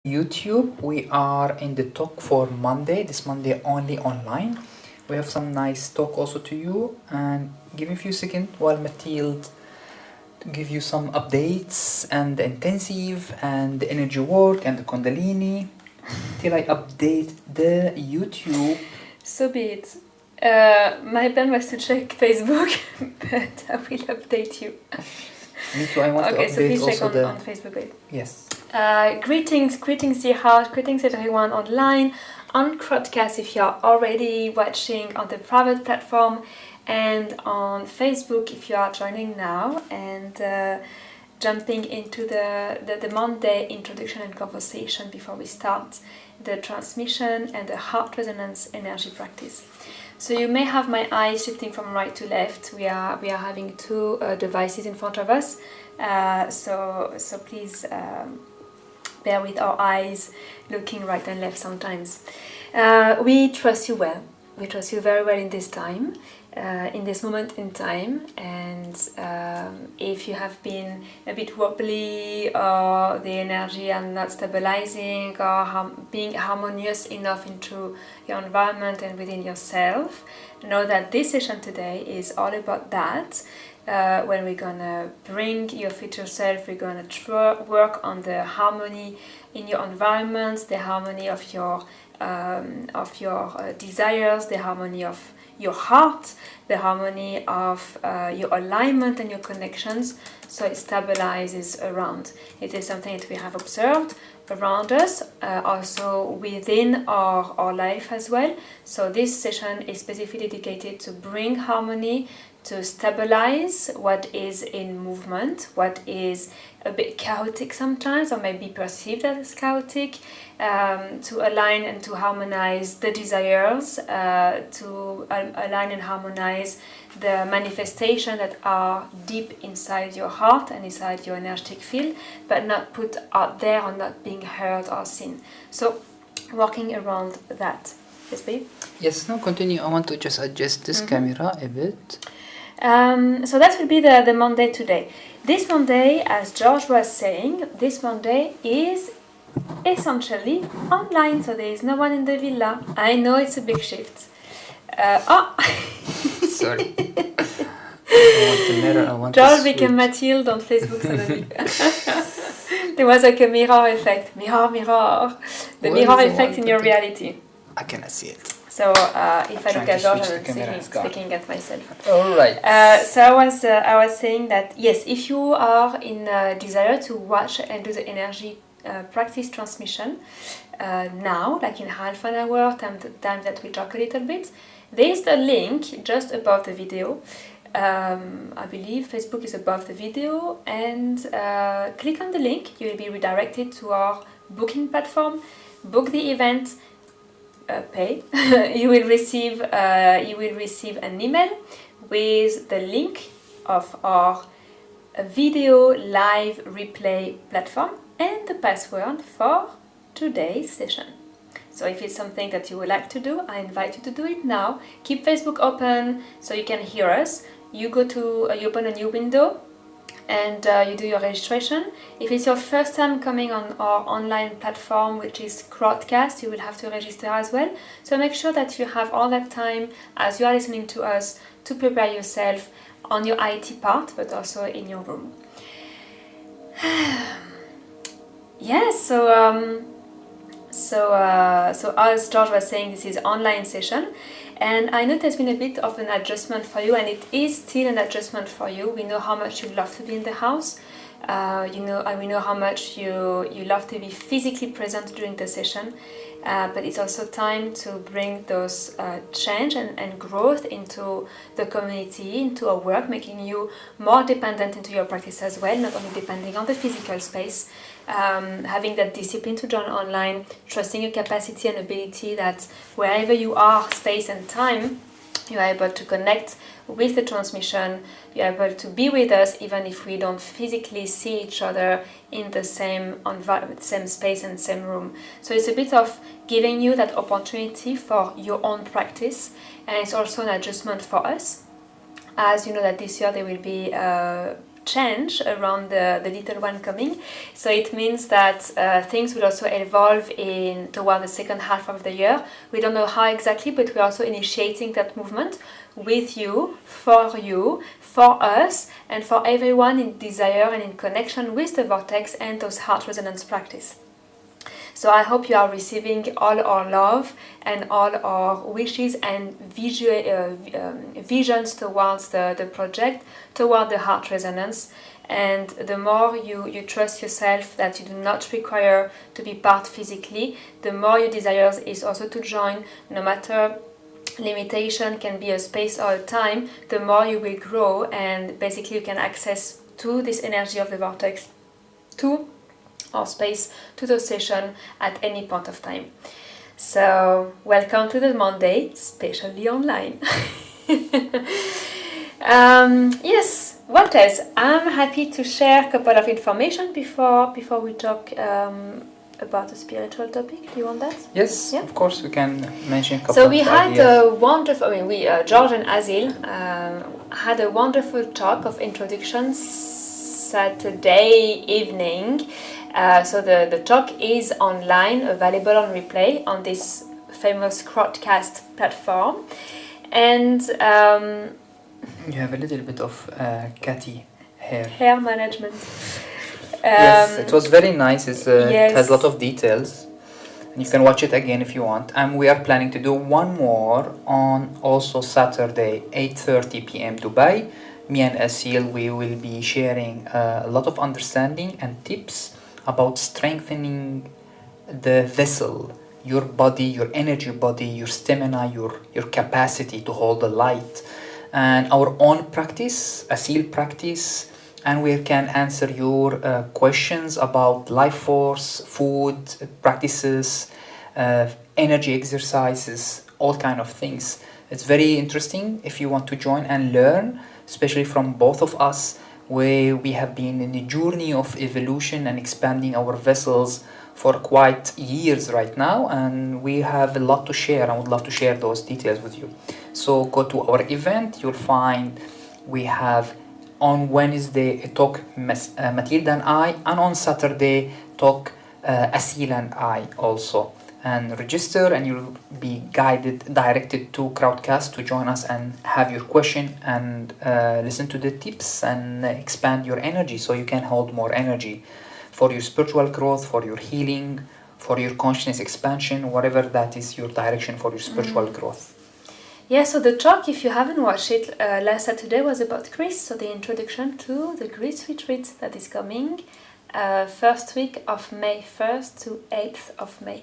YouTube. We are in the talk for Monday, this Monday only online. We have some nice talk also to you, and give me a few seconds while Mathilde to give you some updates and the intensive and the energy work and the Kundalini till I update the YouTube. So be it. My plan was to check Facebook, but I will update you. Me too, I want to Okay, so update please check also on Facebook. Wait. Yes. Greetings dear house, greetings everyone online, on Crowdcast if you are already watching on the private platform, and on Facebook if you are joining now and jumping into the Monday introduction and conversation before we start the transmission and the heart resonance energy practice. So you may have my eyes shifting from right to left. We are having two devices in front of us, so please bear with our eyes looking right and left sometimes. We trust you well. We trust you very well in this time, in this moment in time. And if you have been a bit wobbly, or the energy are not stabilizing, or being harmonious enough into your environment and within yourself, know that this session today is all about that. When we're gonna bring your future self, we're gonna work on the harmony in your environment, the harmony of your desires, the harmony of your heart, the harmony of your alignment and your connections, so it stabilizes around. It is something that we have observed around us, also within our life as well. So this session is specifically dedicated to bring harmony, to stabilize what is in movement, what is a bit chaotic sometimes, or maybe perceived as chaotic, to align and to harmonize the desires, to align and harmonize the manifestation that are deep inside your heart and inside your energetic field, but not put out there or not being heard or seen. So working around that. Yes, babe? Yes, now continue. I want to just adjust this camera a bit. So that will be the Monday today. This Monday, as George was saying, this Monday is essentially online, so there is no one in the villa. I know it's a big shift. Sorry. I want to mirror, I want George to became Mathilde on Facebook suddenly. There was like a mirror effect. Mirror. The What mirror is the effect one in your that- reality. I cannot see it. So if I Trying look at to George, switch the I'm camera, it's gone. speaking at myself. All right. So I was saying that yes, if you are in desire to watch and do the energy practice transmission now, like in half an hour, time that we talk a little bit, there is a link just above the video. I believe Facebook is above the video, and click on the link. You will be redirected to our booking platform. Book the event. Pay. You will receive an email with the link of our video live replay platform and the password for today's session. So if it's something that you would like to do, I invite you to do it now. Keep Facebook open so you can hear us. You open a new window and you do your registration. If it's your first time coming on our online platform, which is Crowdcast, you will have to register as well. So make sure that you have all that time as you are listening to us to prepare yourself on your IT part, but also in your room. Yes, so as George was saying, this is online session. And I know there's been a bit of an adjustment for you, and it is still an adjustment for you. We know how much you love to be in the house. We know how much you love to be physically present during the session. But it's also time to bring those change and growth into the community, into our work, making you more dependent into your practice as well, not only depending on the physical space. Having that discipline to join online, trusting your capacity and ability that wherever you are, space and time, you are able to connect with the transmission, you are able to be with us even if we don't physically see each other in the same environment, same space and same room. So it's a bit of giving you that opportunity for your own practice, and it's also an adjustment for us. As you know that this year there will be change around the little one coming. So it means that things will also evolve toward the second half of the year. We don't know how exactly, but we're also initiating that movement with you, for us, and for everyone in desire and in connection with the vortex and those heart resonance practice. So I hope you are receiving all our love and all our wishes and visions towards the project, toward the heart resonance. And the more you trust yourself that you do not require to be part physically, the more your desires is also to join, no matter limitation can be a space or a time, the more you will grow, and basically you can access to this energy of the vortex, to our space, to the session at any point of time. So welcome to the Monday, especially online. Yes, what else? I'm happy to share a couple of information before we talk about a spiritual topic. Do you want that? Yes, Yeah? of course, we can mention a couple So of we had ideas. a wonderful, George and Azil had a wonderful talk of introduction Saturday evening. So the talk is online, available on replay on this famous Crowdcast platform. And You have a little bit of catty hair. hair management. Yes, it was very nice. It yes. has a lot of details. And you can watch it again if you want. And we are planning to do one more on also Saturday, 8:30 p.m. Dubai. Me and Asil, we will be sharing a lot of understanding and tips about strengthening the vessel, your body, your energy body, your stamina, your capacity to hold the light. And our own practice, Asil practice, and we can answer your questions about life force, food practices, energy exercises, all kind of things. It's very interesting if you want to join and learn, especially from both of us, where we have been in a journey of evolution and expanding our vessels for quite years right now, and we have a lot to share. I would love to share those details with you. So go to our event, you'll find we have on Wednesday a talk Matilda and I, and on Saturday talk Asil and I also. And register, and you'll be directed to Crowdcast to join us and have your question and listen to the tips and expand your energy so you can hold more energy for your spiritual growth, for your healing, for your consciousness expansion, whatever that is your direction for your spiritual growth. Yeah, so the talk, if you haven't watched it, last Saturday was about Greece, so the introduction to the Greece retreat that is coming first week of May 1st to 8th of May.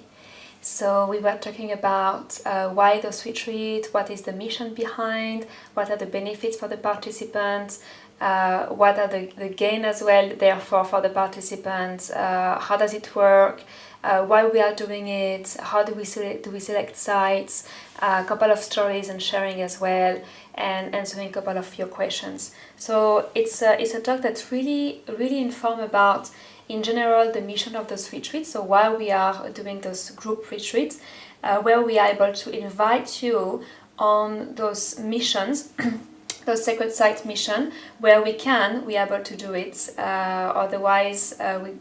So we were talking about why those retreat, what is the mission behind, what are the benefits for the participants, what are the gain as well, therefore, for the participants, how does it work, why we are doing it, how do we select sites, a couple of stories and sharing as well, and answering a couple of your questions. So it's a talk that's really informed about, in general, the mission of those retreats. So why we are doing those group retreats, where we are able to invite you on those missions, those sacred site mission, where we are able to do it. Otherwise,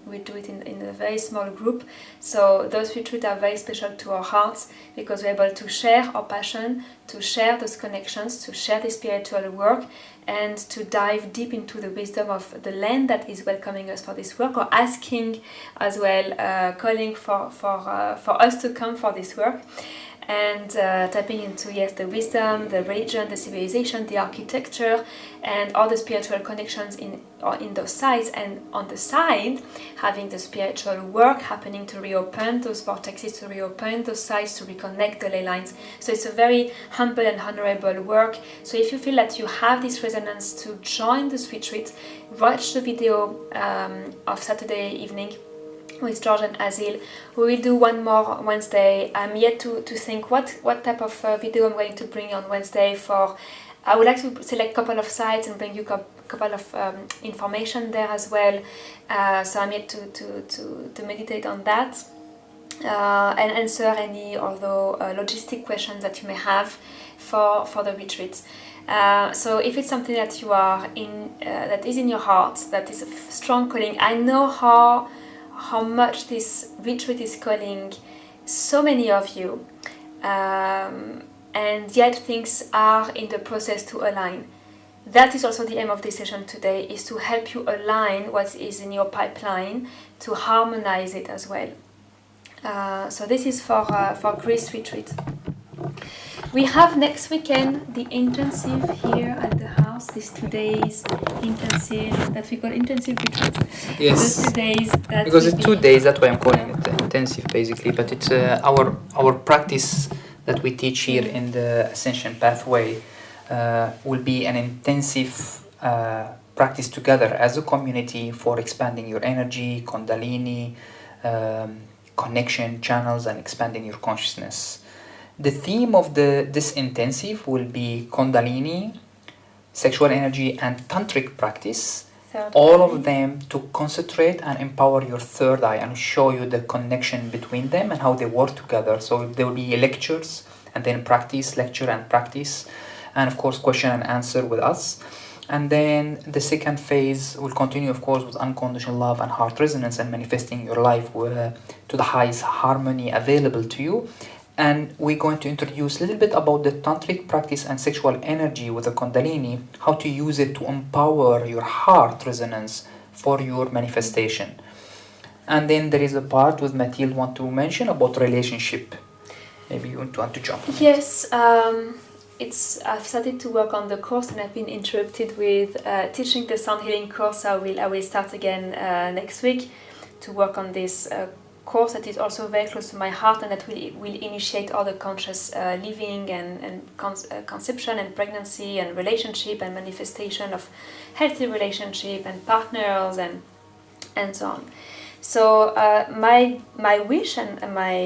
we do it in a very small group. So those retreats are very special to our hearts because we're able to share our passion, to share those connections, to share the spiritual work, and to dive deep into the wisdom of the land that is welcoming us for this work, or asking as well, calling for us to come for this work. And tapping into, yes, the wisdom, the religion, the civilization, the architecture, and all the spiritual connections in those sites. And on the side, having the spiritual work happening to reopen those vortexes, to reopen those sites, to reconnect the ley lines. So it's a very humble and honorable work. So if you feel that you have this resonance to join this retreat, watch the video of Saturday evening with George and Azil. We will do one more Wednesday. I'm yet to think what type of video I'm going to bring on Wednesday for. I would like to select a couple of sites and bring you a couple of information there as well. So I'm yet to meditate on that. and answer any other logistic questions that you may have for the retreat. So if it's something that you are in, that is in your heart, that is a strong calling, I know how much this retreat is calling so many of you, and yet things are in the process to align. That is also the aim of this session today, is to help you align what is in your pipeline, to harmonize it as well. So this is for Greece retreat. We have next weekend the intensive here at the house. This 2 days intensive that we call intensive retreat. Yes. Those 2 days. Because it's 2 days, that's why I'm calling it intensive basically. But it's our practice that we teach here in the Ascension Pathway will be an intensive practice together as a community for expanding your energy, Kundalini, connection channels, and expanding your consciousness. The theme of this intensive will be Kundalini, sexual energy, and tantric practice. All of them to concentrate and empower your third eye and show you the connection between them and how they work together. So there will be lectures and then practice, lecture and practice, and of course question and answer with us. And then the second phase will continue, of course, with unconditional love and heart resonance and manifesting your life to the highest harmony available to you. And we're going to introduce a little bit about the tantric practice and sexual energy with the Kundalini, how to use it to empower your heart resonance for your manifestation. And then there is a part with Mathilde want to mention about relationship. Maybe you want to jump. Yes, I've started to work on the course and I've been interrupted with teaching the sound healing course. I will start again next week to work on this course that is also very close to my heart, and that will initiate all the conscious living and conception and pregnancy and relationship and manifestation of healthy relationship and partners and so on. So my wish and my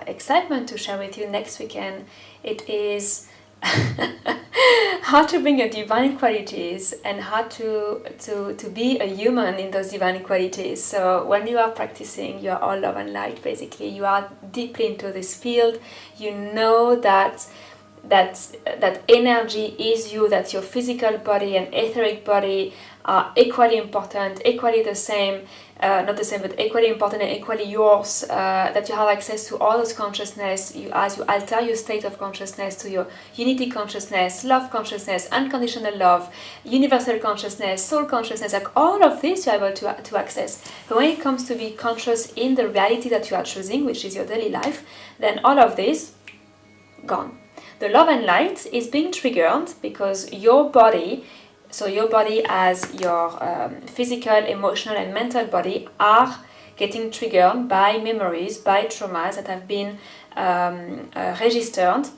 excitement to share with you next weekend, it is how to bring your divine qualities and how to be a human in those divine qualities. So when you are practicing, you are all love and light basically. You are deeply into this field. You know that energy is you, that your physical body and etheric body are equally important, equally the same, not the same, but equally important and equally yours, that you have access to all those consciousness as you alter your state of consciousness to your unity consciousness, love consciousness, unconditional love, universal consciousness, soul consciousness, like all of this you're able to access. But when it comes to be conscious in the reality that you are choosing, which is your daily life, then all of this, gone. The love and light is being triggered because your body, so your body as your physical, emotional and mental body are getting triggered by memories, by traumas that have been registered,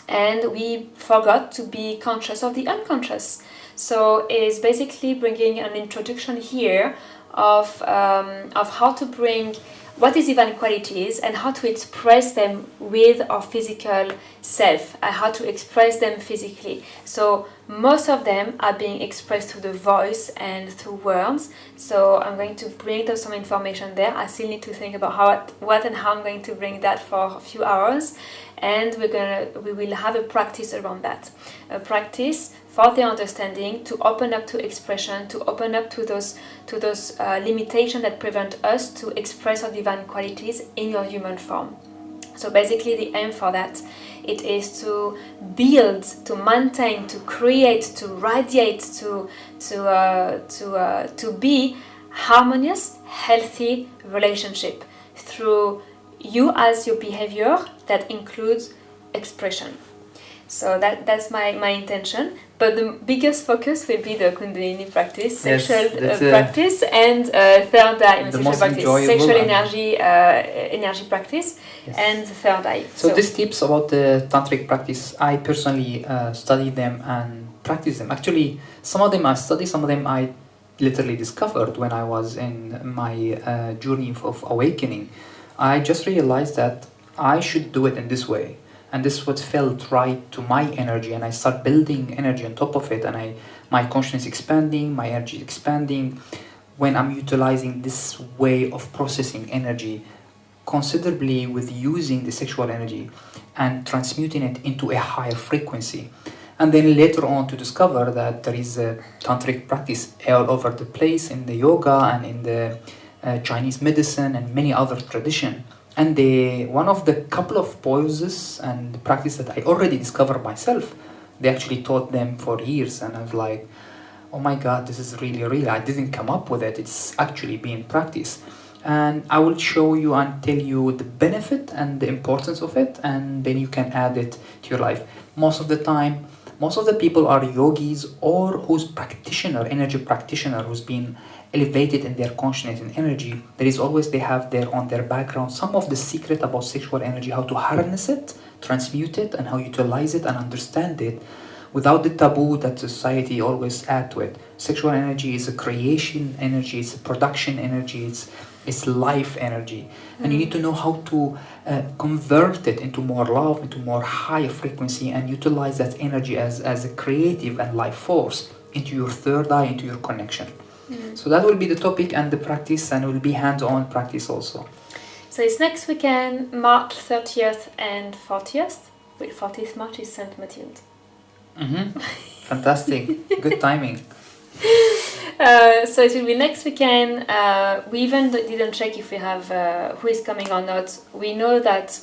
and we forgot to be conscious of the unconscious. So it's basically bringing an introduction here of how to bring what is divine qualities and how to express them with our physical self and how to express them physically. So most of them are being expressed through the voice and through words. So I'm going to bring some information there. I still need to think about what and how I'm going to bring that for a few hours, and we will have a practice around that. A practice for the understanding, to open up to expression, to open up to those limitations that prevent us to express our divine qualities in your human form. So basically the aim for that, it is to build, to maintain, to create, to radiate, to be harmonious, healthy relationship through you as your behavior that includes expression. So that's my intention. But the biggest focus will be the Kundalini practice, sexual practice, and third eye, sexual energy practice, yes. And third eye. So these tips about the tantric practice, I personally study them and practice them. Actually, some of them I study, some of them I literally discovered when I was in my journey of awakening. I just realized that I should do it in this way. And this is what felt right to my energy, and I start building energy on top of it, and my consciousness expanding, my energy expanding when I'm utilizing this way of processing energy considerably with using the sexual energy and transmuting it into a higher frequency. And then later on to discover that there is a tantric practice all over the place in the yoga and in the Chinese medicine and many other tradition. And one of the couple of poses and practice that I already discovered myself, they actually taught them for years, and I was like, oh my god, this is really real. I didn't come up with it, it's actually being practiced. And I will show you and tell you the benefit and the importance of it, and then you can add it to your life. Most of the time, most of the people are yogis or who's energy practitioner, who's been elevated in their consciousness and energy. There is always, they have on their background some of the secret about sexual energy, how to harness it, transmute it, and how utilize it and understand it without the taboo that society always add to it. Sexual energy is a creation energy, it's a production energy, it's life energy, and you need to know how to convert it into more love, into more higher frequency, and utilize that energy as a creative and life force into your third eye, into your connection. So that will be the topic and the practice, and it will be hands-on practice also. So it's next weekend, March 30th and 40th. Wait, 40th March is Saint Mathilde. Fantastic. Good timing. So it will be next weekend. We even didn't check if we have who is coming or not. We know that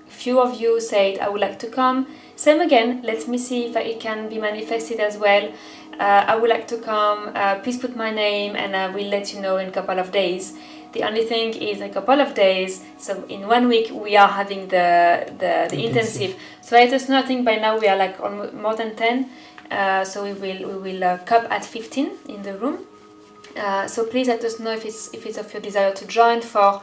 few of you said, I would like to come. Same again, let me see if it can be manifested as well. I would like to come. Please put my name and I will let you know in a couple of days. The only thing is a couple of days. So in 1 week we are having the intensive. So let us know. I think by now we are like more than 10. So we will cap at 15 in the room. So please let us know if it's of your desire to join for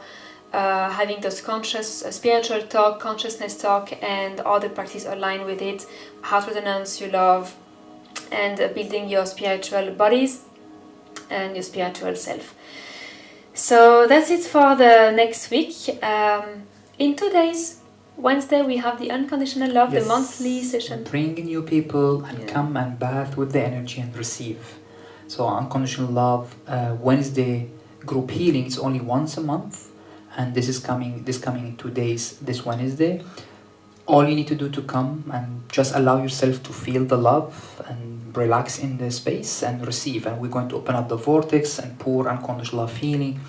having those conscious spiritual talk, consciousness talk, and all the practice aligned with it. Heart resonance, you love, and building your spiritual bodies and your spiritual self. So that's it for the next week. In 2 days, Wednesday, we have the Unconditional Love, the monthly session. Bring new people and come and bath with the energy and receive. So Unconditional Love, Wednesday group healing is only once a month, and this coming in 2 days, this Wednesday. All you need to do to come and just allow yourself to feel the love and relax in the space and receive. And we're going to open up the vortex and pour unconditional love healing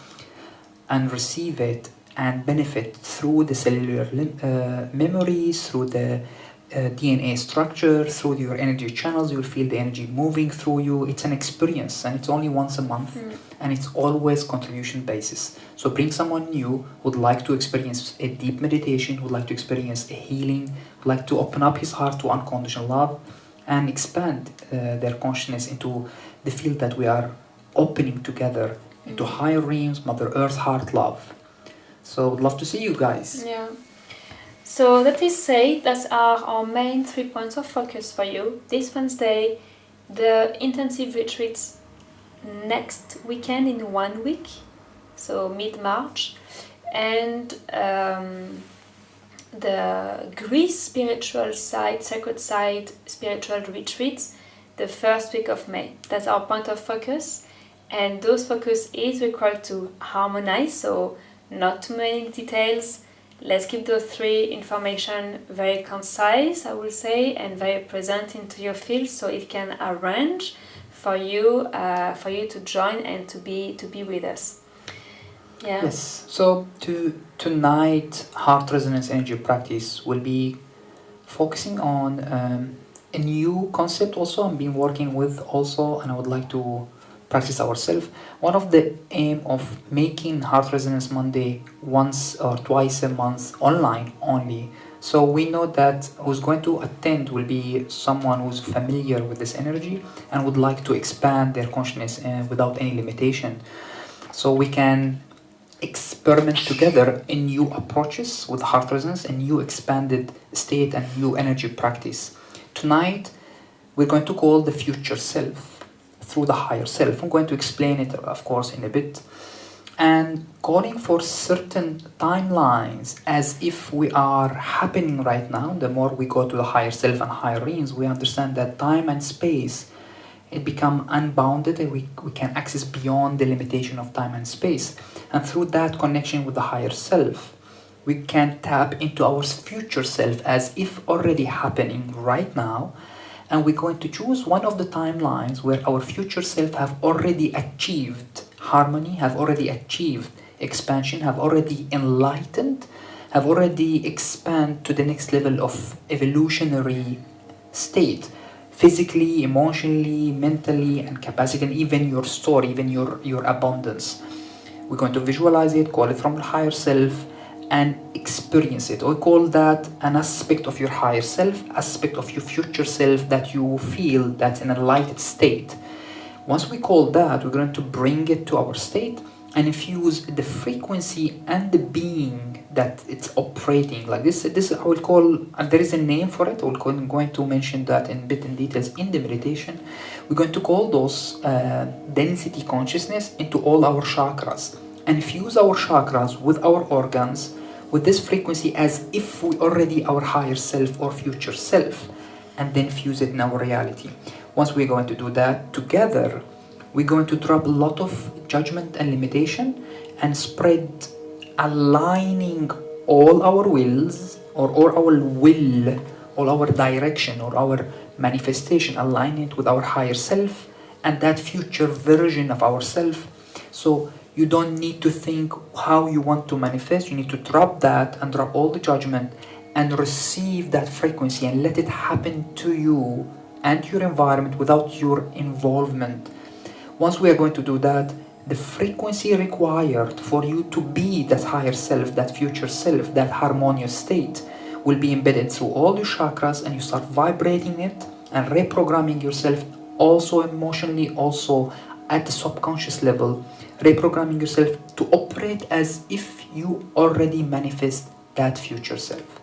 and receive it and benefit through the cellular memories, through the DNA structure, through your energy channels. You'll feel the energy moving through you. It's an experience, and it's only once a month, and it's always contribution basis. So bring someone new who would like to experience a deep meditation, who would like to experience a healing, who would like to open up his heart to unconditional love and expand their consciousness into the field that we are opening together into higher realms, Mother Earth, heart, love. So would love to see you guys. Yeah. So that is said, that's our main 3 points of focus for you. This Wednesday, the intensive retreats next weekend in 1 week, so mid-March, and the Greece spiritual side, sacred side spiritual retreats the first week of May. That's our point of focus, and those focus is required to harmonize, so not too many details. Let's keep those 3 information very concise, I will say, and very present into your field, so it can arrange for you to join and to be with us. Yeah. Yes. So tonight, heart resonance energy practice will be focusing on a new concept. Also, I've been working with also, and I would like to practice ourselves. One of the aim of making Heart Resonance Monday once or twice a month online only. So we know that who's going to attend will be someone who's familiar with this energy and would like to expand their consciousness without any limitation. So we can experiment together in new approaches with Heart Resonance, a new expanded state and new energy practice. Tonight, we're going to call the future self through the higher self. I'm going to explain it, of course, in a bit. And calling for certain timelines as if we are happening right now. The more we go to the higher self and higher realms, we understand that time and space, it become unbounded, and we can access beyond the limitation of time and space. And through that connection with the higher self, we can tap into our future self as if already happening right now, and we're going to choose one of the timelines where our future self have already achieved harmony, have already achieved expansion, have already enlightened, have already expanded to the next level of evolutionary state, physically, emotionally, mentally, and capacity, and even your story, even your abundance. We're going to visualize it, call it from the higher self, and experience it. We call that an aspect of your higher self, aspect of your future self that you feel that's in a lighted state. Once we call that, we're going to bring it to our state and infuse the frequency and the being that it's operating like this. I will call, there is a name for it. I'm going to mention that in bit in details in the meditation. We're going to call those density consciousness into all our chakras and fuse our chakras with our organs with this frequency as if we already our higher self or future self, and then fuse it in our reality. Once we're going to do that together, we're going to drop a lot of judgment and limitation and spread, aligning all our wills or our will, all our direction or our manifestation, align it with our higher self and that future version of ourself. So you don't need to think how you want to manifest. You need to drop that and drop all the judgment and receive that frequency and let it happen to you and your environment without your involvement. Once we are going to do that, the frequency required for you to be that higher self, that future self, that harmonious state will be embedded through all your chakras, and you start vibrating it and reprogramming yourself also emotionally, also at the subconscious level, reprogramming yourself to operate as if you already manifest that future self.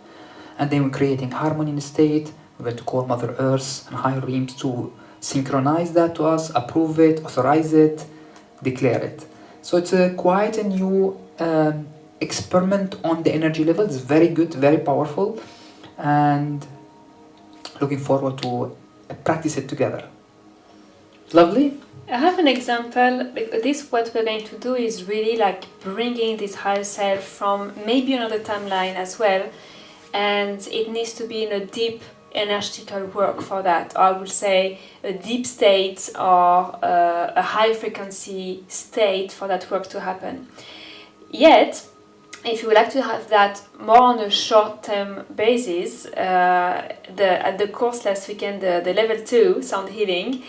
And then we're creating harmony in the state. We're going to call Mother Earth and higher realms to synchronize that to us, approve it, authorize it, declare it. So it's quite a new experiment on the energy level. It's very good, very powerful, and looking forward to practice it together. Lovely. I have an example. This what we're going to do is really like bringing this higher self from maybe another timeline as well, and it needs to be in a deep energetical work for that. I would say a deep state or a high frequency state for that work to happen. Yet, if you would like to have that more on a short-term basis, at the course last weekend, the level 2 sound healing,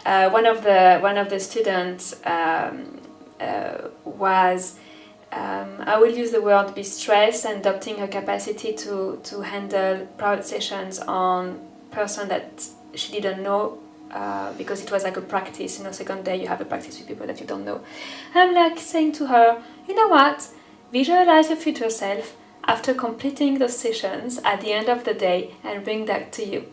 one of the students was I will use the word be stressed and doubting her capacity to handle private sessions on person that she didn't know, because it was like a practice. Second day you have a practice with people that you don't know. And I'm like saying to her, you know what? Visualize your future self after completing those sessions at the end of the day and bring that to you.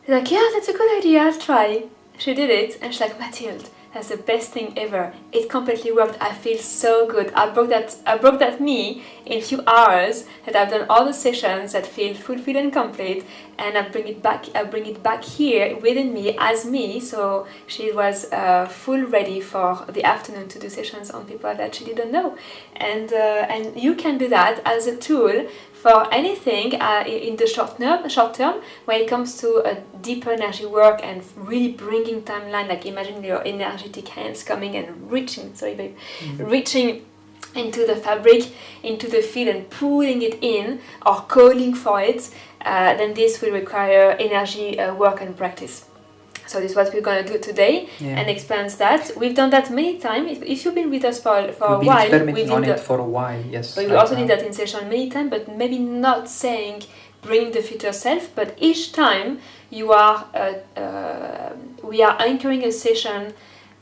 She's like, yeah, that's a good idea, I'll try. She did it, and she's like, Mathilde, that's the best thing ever. It completely worked. I feel so good. I broke that me in a few hours, that I've done all the sessions that feel fulfilled and complete, and I bring it back here within me as me. So she was full ready for the afternoon to do sessions on people that she didn't know, and you can do that as a tool for anything in the short term, when it comes to a deeper energy work and really bringing timeline, like imagine your energetic hands coming and reaching into the fabric, into the field and pulling it in or calling for it, then this will require energy work and practice. So this is what we're going to do today, and experience that. We've done that many times. If you've been with us for a while, experimenting on it for a while, yes. But we also did that in session many times, but maybe not saying bring the future self, but each time we are anchoring a session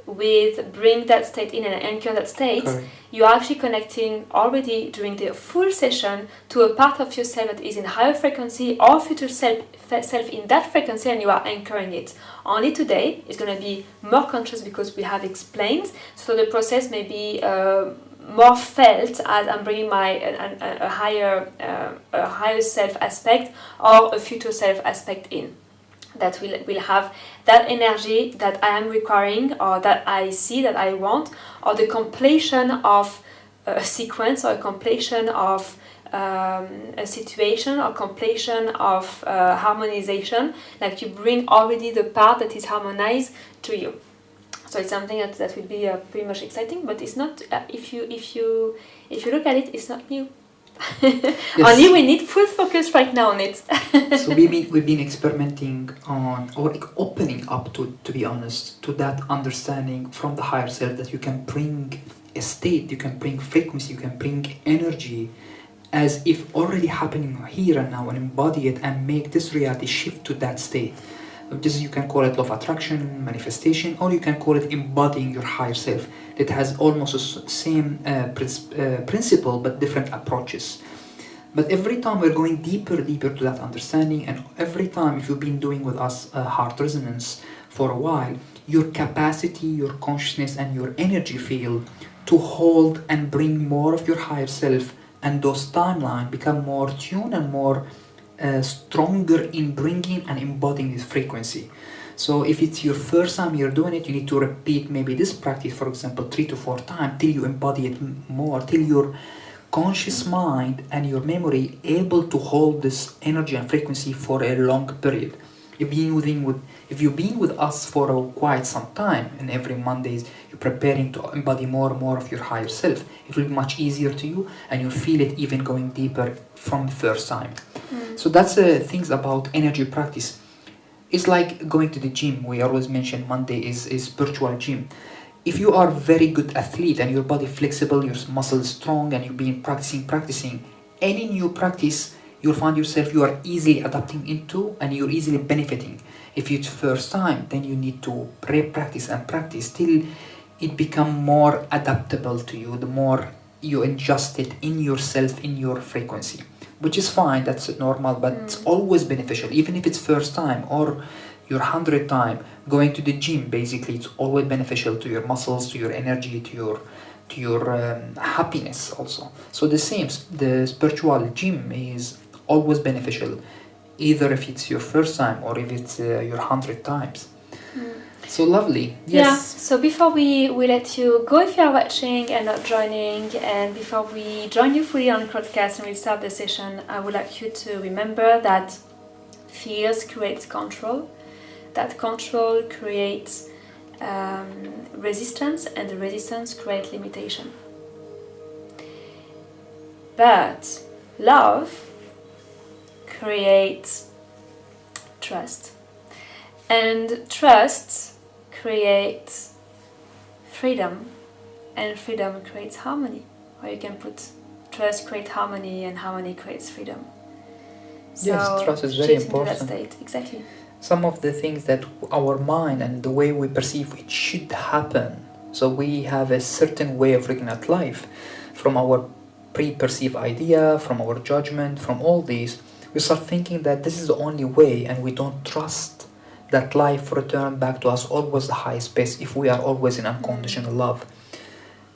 with bring that state in and anchor that state. Correct. You are actually connecting already during the full session to a part of yourself that is in higher frequency or future self in that frequency, and you are anchoring it. Only today is going to be more conscious because we have explained, so the process may be more felt as I'm bringing a higher self aspect or a future self aspect in. That will have that energy that I am requiring, or that I see that I want, or the completion of a sequence or a completion of a situation or completion of harmonization, like you bring already the part that is harmonized to you. So it's something that will be pretty much exciting, but it's not. If you look at it, it's not new. Only we need full focus right now on it. So we've been experimenting on, or opening up to be honest, to that understanding from the higher self that you can bring a state, you can bring frequency, you can bring energy as if already happening here and now, and embody it and make this reality shift to that state. This, you can call it law of attraction, manifestation, or you can call it embodying your higher self. It has almost the same principle but different approaches. But every time we're going deeper to that understanding, and every time, if you've been doing with us heart resonance for a while, your capacity, your consciousness, and your energy field to hold and bring more of your higher self and those timelines become more tuned and more stronger in bringing and embodying this frequency. So if it's your first time you're doing it, you need to repeat maybe this practice, for example, 3 to 4 times till you embody it more, till your conscious mind and your memory able to hold this energy and frequency for a long period. If you've been with us for quite some time, and every Mondays you're preparing to embody more and more of your higher self, it will be much easier to you, and you'll feel it even going deeper from the first time. So that's things about energy practice. It's like going to the gym. We always mention Monday is spiritual gym. If you are very good athlete and your body flexible, your muscles strong, and you've been practicing, any new practice, you'll find yourself you are easily adapting into and you're easily benefiting. If it's first time, then you need to practice and practice till it become more adaptable to you, the more you adjust it in yourself, in your frequency, which is fine, that's normal, but it's always beneficial. Even if it's first time or your 100th time going to the gym, basically it's always beneficial to your muscles, to your energy, to your happiness also. So the same, the spiritual gym is always beneficial, either if it's your first time or if it's your 100 times. So lovely. Yes. Yeah, so before we let you go, if you are watching and not joining, and before we join you fully on Crowdcast and we start the session, I would like you to remember that fears creates control, that control creates resistance, and the resistance creates limitation. But love creates trust, and trust creates freedom, and freedom creates harmony. Or you can put trust creates harmony, and harmony creates freedom. So yes, trust is very important. That state. Exactly. Some of the things that our mind and the way we perceive it should happen. So we have a certain way of looking at life, from our pre-perceived idea, from our judgment, from all these. We start thinking that this is the only way, and we don't trust that life return back to us always the highest best if we are always in unconditional love.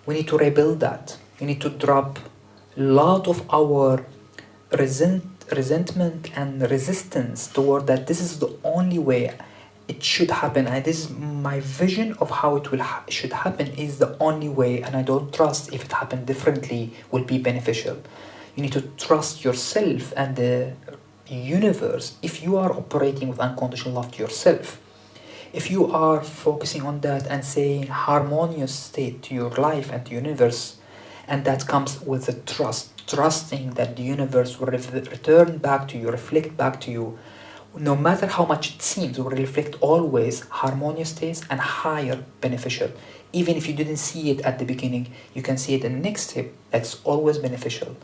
We need to rebuild that. We need to drop a lot of our resentment and resistance toward that this is the only way it should happen, and this is my vision of how it should happen is the only way, and I don't trust if it happened differently will be beneficial. You need to trust yourself and the universe. If you are operating with unconditional love to yourself, if you are focusing on that and saying harmonious state to your life and the universe, and that comes with the trusting that the universe will return back to you, reflect back to you, no matter how much it seems, will reflect always harmonious states and higher beneficial. Even if you didn't see it at the beginning, you can see it in the next step. That's always beneficial.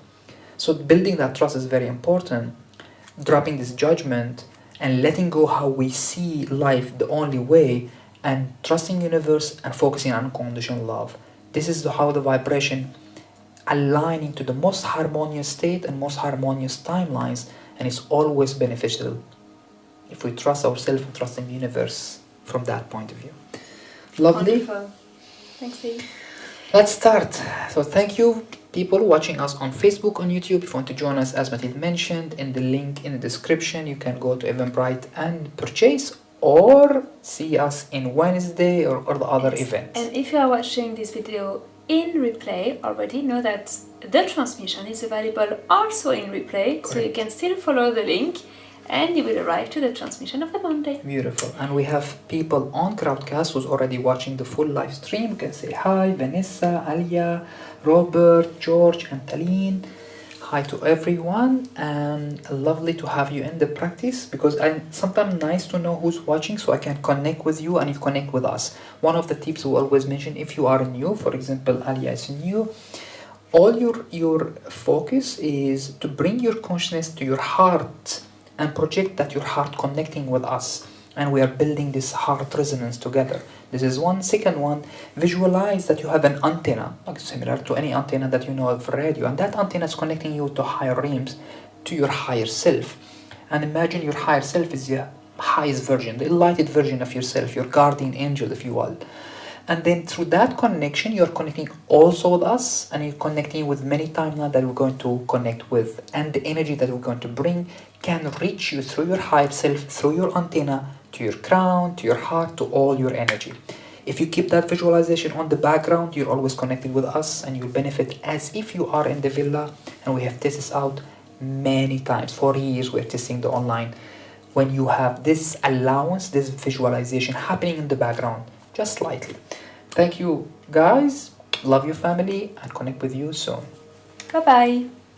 So building that trust is very important. Dropping this judgment and letting go how we see life the only way, and trusting universe and focusing on unconditional love. This is how the vibration aligning to the most harmonious state and most harmonious timelines, and it's always beneficial if we trust ourselves and trust in the universe from that point of view. Lovely. Wonderful. Thanks, Steve. Let's start. So thank you people watching us on Facebook, on YouTube. If you want to join us, as Mathilde mentioned, in the link in the description, you can go to Eventbrite and purchase, or see us in Wednesday or the other events. And if you are watching this video in replay already, know that the transmission is available also in replay, so you can still follow the link and you will arrive to the transmission of the Monday. Beautiful. And we have people on Crowdcast who's already watching the full live stream. You can say hi, Vanessa, Alia, Robert, George, and Taline. Hi to everyone, and lovely to have you in the practice, because I sometimes nice to know who's watching so I can connect with you and you connect with us. One of the tips we always mention, if you are new, for example, Alia is new, all your focus is to bring your consciousness to your heart and project that your heart connecting with us, and we are building this heart resonance together. This is one. Second one, visualize that you have an antenna, like similar to any antenna that you know of radio, and that antenna is connecting you to higher realms, to your higher self. And imagine your higher self is the highest version, the enlightened version of yourself, your guardian angel, if you will. And then through that connection, you're connecting also with us, and you're connecting with many timelines that we're going to connect with, and the energy that we're going to bring can reach you through your higher self, through your antenna, to your crown, to your heart, to all your energy. If you keep that visualization on the background, you're always connected with us, and you'll benefit as if you are in the villa. And we have tested this out many times. For years we're testing the online. When you have this allowance, this visualization happening in the background, just slightly. Thank you guys, love your family, and connect with you soon. Bye bye.